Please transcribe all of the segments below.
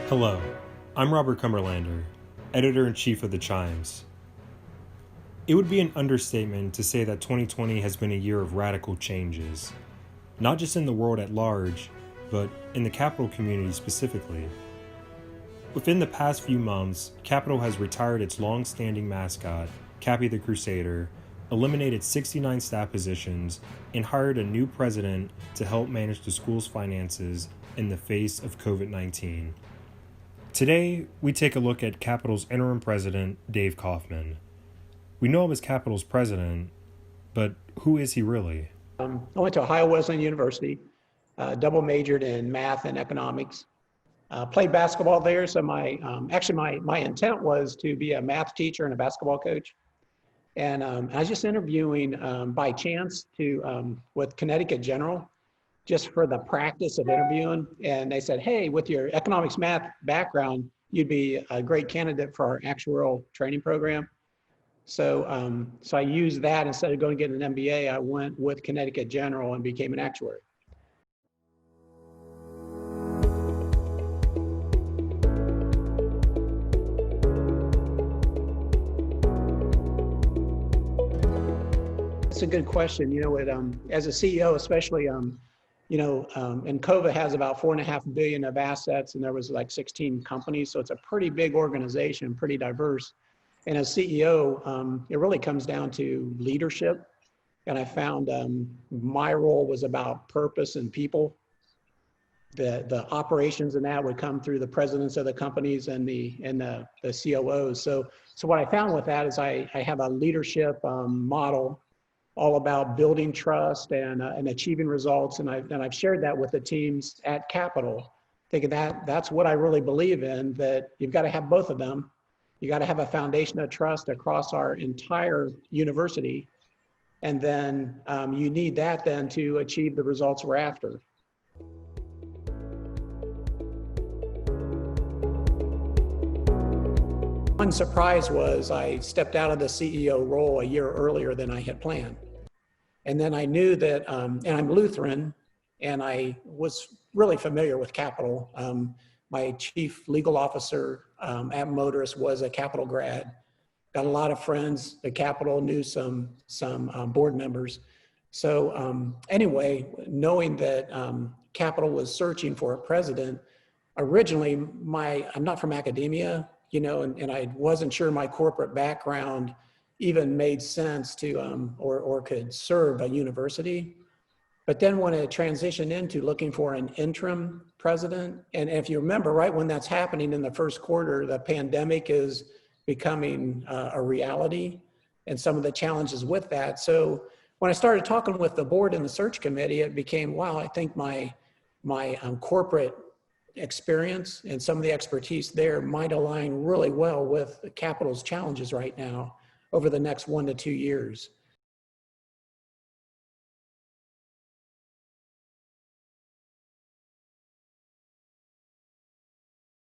Hello, I'm Robert Cumberlander, Editor-in-Chief of the Chimes. It would be an understatement to say that 2020 has been a year of radical changes, not just in the world at large, but in the Capitol community specifically. Within the past few months, Capitol has retired its long-standing mascot, Cappy the Crusader, eliminated 69 staff positions, and hired a new president to help manage the school's finances in the face of COVID-19. Today, we take a look at Capitol's Interim President Dave Kaufman. We know him as Capitol's president, but who is he really? I went to Ohio Wesleyan University, double majored in math and economics. Played basketball there, so my intent was to be a math teacher and a basketball coach. And I was just interviewing by chance with Connecticut General, just for the practice of interviewing. And they said, hey, with your economics math background, you'd be a great candidate for our actuarial training program. So, so I used that. Instead of going to get an MBA, I went with Connecticut General and became an actuary. That's a good question. You know, as a CEO, especially, and COVA has about $4.5 billion of assets, and there was like 16 companies. So it's a pretty big organization, pretty diverse. And as CEO, it really comes down to leadership. And I found my role was about purpose and people. The operations in that would come through the presidents of the companies and the COOs. So what I found with that is I have a leadership model all about building trust and achieving results. And I've shared that with the teams at Capitol, thinking that's what I really believe in, that you've got to have both of them. You got to have a foundation of trust across our entire university. And then you need that then to achieve the results we're after. One surprise was I stepped out of the CEO role a year earlier than I had planned. And then I knew that, and I'm Lutheran, and I was really familiar with Capitol. My chief legal officer at Motorist was a Capitol grad. Got a lot of friends at Capitol, knew some board members. So anyway, knowing that Capitol was searching for a president, originally I'm not from academia, and I wasn't sure my corporate background even made sense to or could serve a university. But then when it transitioned into looking for an interim president, and if you remember, right when that's happening in the first quarter, the pandemic is becoming a reality and some of the challenges with that. So when I started talking with the board and the search committee, it became, wow, I think my corporate experience and some of the expertise there might align really well with Capitol's challenges right now over the next 1 to 2 years.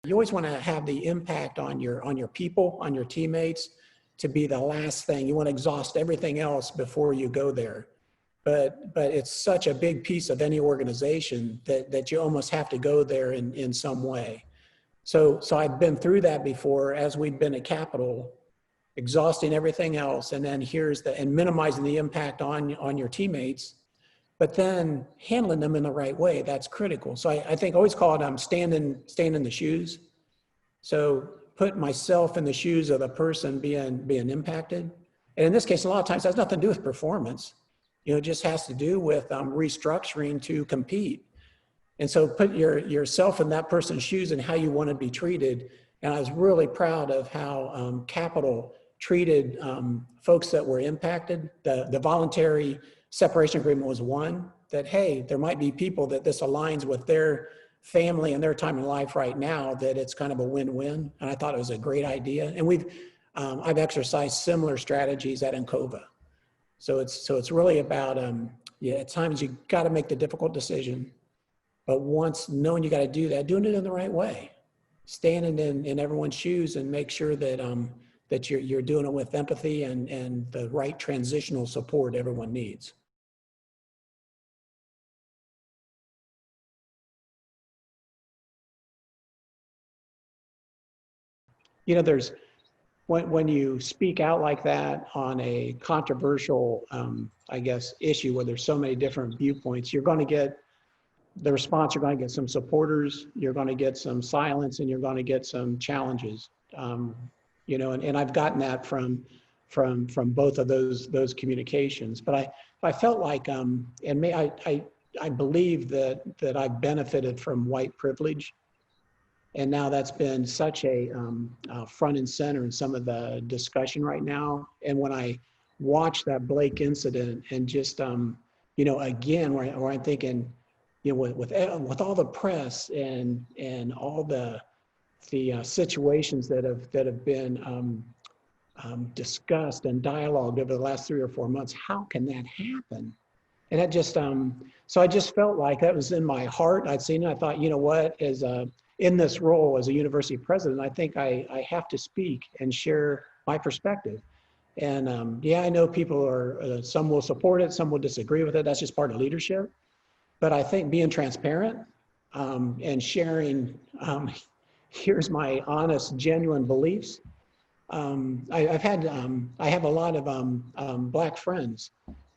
You always want to have the impact on your people, on your teammates, to be the last thing. You want to exhaust everything else before you go there. But it's such a big piece of any organization that you almost have to go there in some way. So I've been through that before as we've been at Capitol, exhausting everything else, and then and minimizing the impact on your teammates, but then handling them in the right way. That's critical. So I think I always call it staying in the shoes. So put myself in the shoes of the person being impacted. And in this case, a lot of times that's nothing to do with performance. It just has to do with restructuring to compete. And so put yourself in that person's shoes and how you want to be treated. And I was really proud of how Capitol treated folks that were impacted. The voluntary separation agreement was one that, hey, there might be people that this aligns with their family and their time in life right now, that it's kind of a win-win. And I thought it was a great idea. And I've exercised similar strategies at Encova. So it's really about, at times you got to make the difficult decision, but once knowing you got to do that, doing it in the right way, standing in everyone's shoes and make sure that that you're doing it with empathy and the right transitional support everyone needs. there's, when you speak out like that on a controversial, I guess, issue where there's so many different viewpoints, you're going to get the response. You're going to get some supporters, you're going to get some silence, and you're going to get some challenges. And I've gotten that from both of those communications. But I felt like, I believe that I've benefited from white privilege. And now that's been such a front and center in some of the discussion right now. And when I watch that Blake incident and just, again, where I'm thinking, with all the press and all the situations that have been discussed and dialogued over the last 3 or 4 months, how can that happen? And that just, so I just felt like that was in my heart. I'd seen it. I thought, you know what, as in this role as a university president, I think I have to speak and share my perspective. And I know people are, some will support it, some will disagree with it. That's just part of leadership. But I think being transparent and sharing, here's my honest, genuine beliefs. I have a lot of Black friends,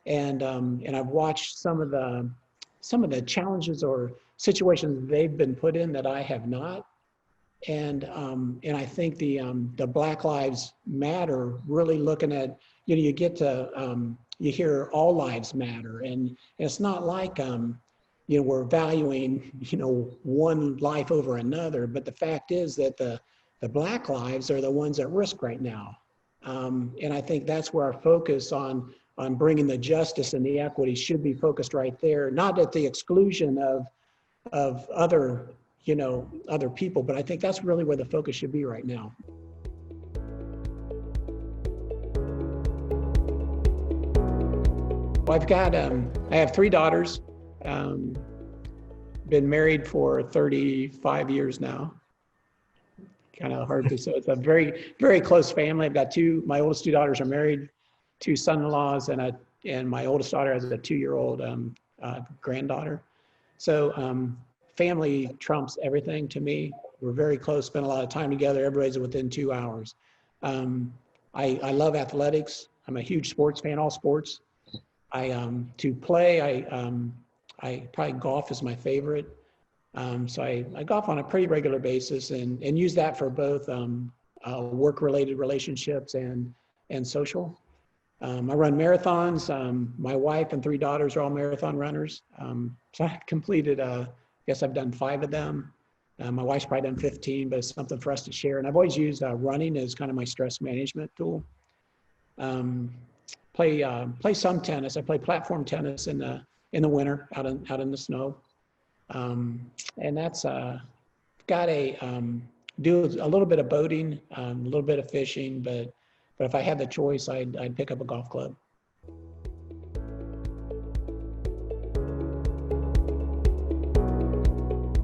and I've watched some of the challenges or situations they've been put in that I have not. And I think the Black Lives Matter, really looking at, you get to, you hear all lives matter, and it's not like, we're valuing, one life over another, but the fact is that the Black lives are the ones at risk right now. And I think that's where our focus on bringing the justice and the equity should be focused right there, not at the exclusion of other people, but I think that's really where the focus should be right now. Well, I have 3 daughters, been married for 35 years now. Kind of hard to say. It's a very, very close family. I've got my oldest 2 daughters are married, 2 son-in-laws, and my oldest daughter has a 2-year-old granddaughter. So family trumps everything to me. We're very close, spend a lot of time together. Everybody's within 2 hours. I love athletics. I'm a huge sports fan, all sports. To play, I probably golf is my favorite. So I golf on a pretty regular basis and use that for both work-related relationships and social. I run marathons. My wife and 3 daughters are all marathon runners. So I've completed, I guess I've done 5 of them. My wife's probably done 15, but it's something for us to share. And I've always used running as kind of my stress management tool. Play some tennis. I play platform tennis in the winter out in the snow. And that's got do a little bit of boating, a little bit of fishing, but if I had the choice, I'd pick up a golf club.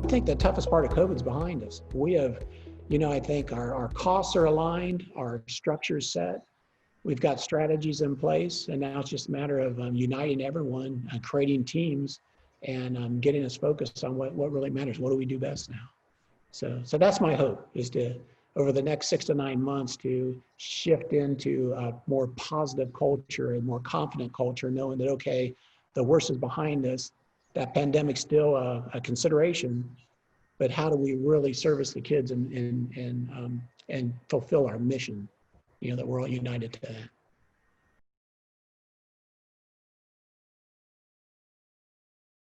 I think the toughest part of COVID is behind us. We have, I think our costs are aligned, our structure's set. We've got strategies in place, and now it's just a matter of uniting everyone, creating teams, and getting us focused on what really matters. What do we do best now? So that's my hope, is to, over the next 6 to 9 months, to shift into a more positive culture, a more confident culture, knowing that, okay, the worst is behind us. That pandemic's still a consideration, but how do we really service the kids and fulfill our mission, that we're all united to that.